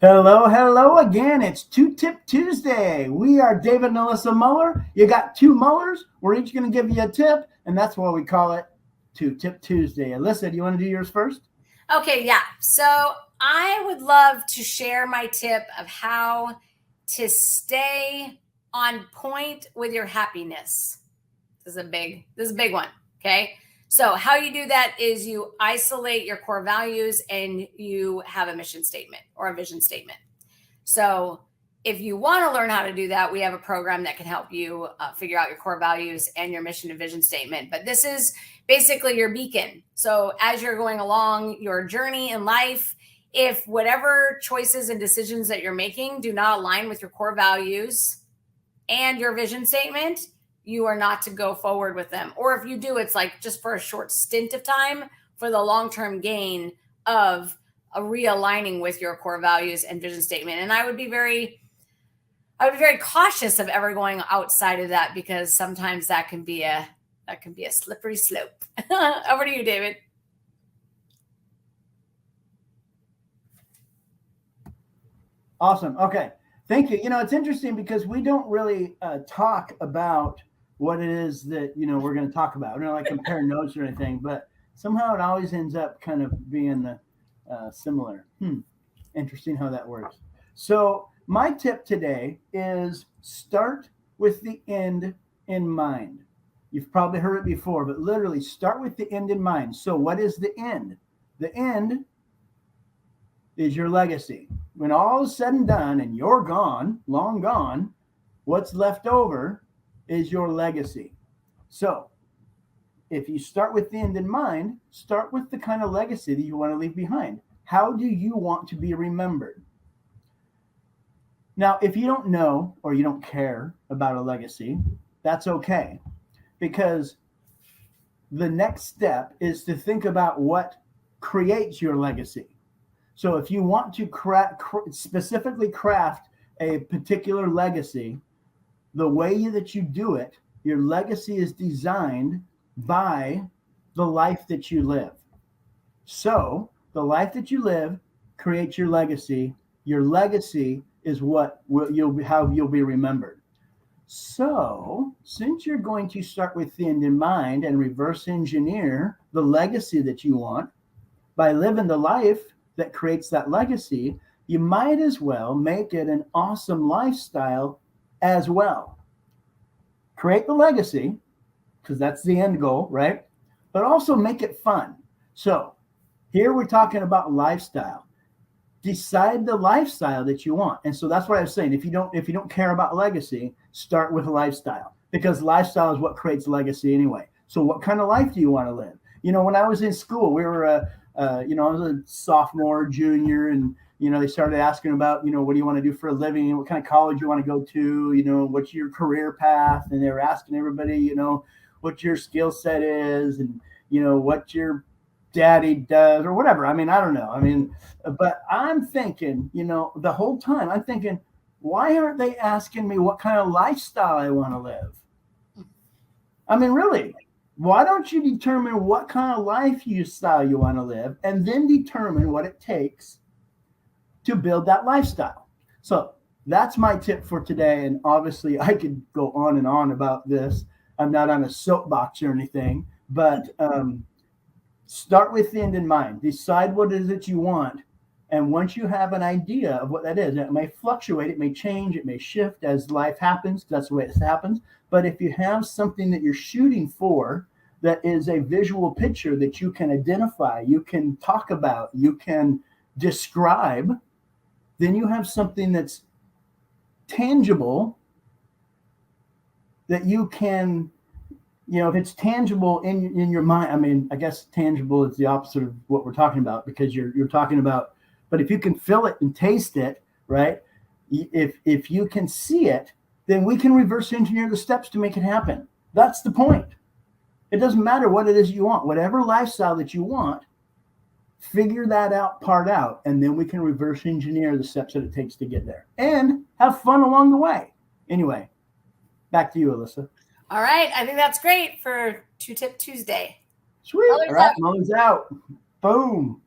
Hello, hello again. It's Two Tip Tuesday. We are David and Alyssa Muller. You got two Mullers. We're each going to give you a tip, and that's why we call it Two Tip Tuesday. Alyssa, do you want to do yours first? Okay, yeah. So I would love to share my tip of how to stay on point with your happiness. This is a big one. Okay. So how you do that is you isolate your core values and you have a mission statement or a vision statement. So if you want to learn how to do that, we have a program that can help you figure out your core values and your mission and vision statement. But this is basically your beacon. So as you're going along your journey in life, if whatever choices and decisions that you're making do not align with your core values and your vision statement, you are not to go forward with them. Or if you do, it's like just for a short stint of time for the long-term gain of a realigning with your core values and vision statement. And I would be very cautious of ever going outside of that because sometimes that can be a slippery slope. Over to you, David. Awesome. Okay. Thank you. It's interesting because we don't really talk about what it is that, we're going to talk about. We don't like compare notes or anything, but somehow it always ends up kind of being similar. Interesting how that works. So, my tip today is start with the end in mind. You've probably heard it before, but literally start with the end in mind. So, what is the end? The end is your legacy. When all is said and done and you're gone, long gone, what's left over is your legacy. So, if you start with the end in mind, start with the kind of legacy that you want to leave behind. How do you want to be remembered? Now, if you don't know or you don't care about a legacy, that's okay because the next step is to think about what creates your legacy. So, if you want to specifically craft a particular legacy, the way that you do it, your legacy is designed by the life that you live. So, the life that you live creates your legacy. Your legacy is how you'll be remembered. So, since you're going to start with the end in mind and reverse engineer the legacy that you want by living the life that creates that legacy, you might as well make it an awesome lifestyle as well. Create the legacy, because that's the end goal, right? But also make it fun. So, here we're talking about lifestyle. Decide the lifestyle that you want. And so that's what I was saying. If you don't care about legacy, start with a lifestyle because lifestyle is what creates legacy anyway. So what kind of life do you want to live? When I was in school, we were I was a sophomore, junior, and they started asking about, what do you want to do for a living? What kind of college you want to go to? What's your career path? And they were asking everybody, what your skill set is and, what your daddy does or whatever. I mean, I don't know. I mean, but I'm thinking, the whole time I'm thinking, why aren't they asking me what kind of lifestyle I want to live? I mean, really, why don't you determine what kind of lifestyle you want to live and then determine what it takes to build that lifestyle? So that's my tip for today. And obviously, I could go on and on about this. I'm not on a soapbox or anything, but start with the end in mind. Decide what it is that you want. And once you have an idea of what that is, it may fluctuate, it may change, it may shift as life happens. That's the way it happens. But if you have something that you're shooting for that is a visual picture that you can identify, you can talk about, you can describe, then you have something that's tangible that you can, if it's tangible in your mind. I mean, I guess tangible is the opposite of what we're talking about because you're talking about, but if you can feel it and taste it, right? If you can see it, then we can reverse engineer the steps to make it happen. That's the point. It doesn't matter what it is you want, whatever lifestyle that you want, figure that part out, and then we can reverse engineer the steps that it takes to get there and have fun along the way. Anyway, back to you, Alyssa. All right. I think that's great for Two Tip Tuesday. Sweet. Others All right, out. Mullen's out. Boom.